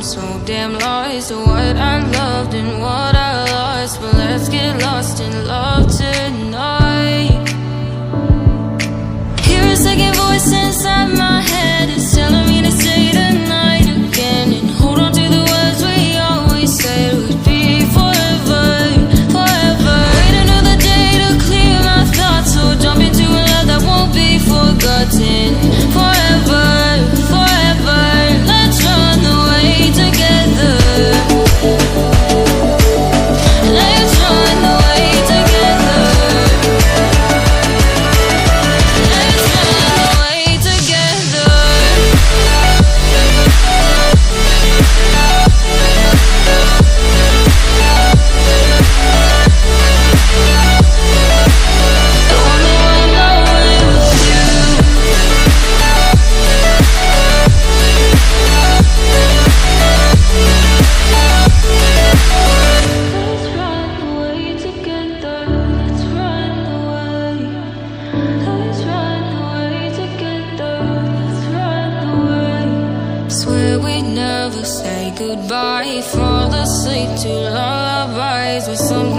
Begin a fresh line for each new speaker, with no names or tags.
so damn lost to what I loved and what I lost. But let's get lost in love tonight. Hear a second voice inside my head, it's telling me to say tonight again, and hold on to the words we always said would be forever, forever. Wait another day to clear my thoughts, so jump into a love that won't be forgotten. Forever, forever, let's run away together. Let's run away together. Let's run away together. Don't know I'm going with you. Let's run away together. Let's run away. Let's run away together. Let's run away. Swear we'd never say goodbye. Fall asleep to lullabies with some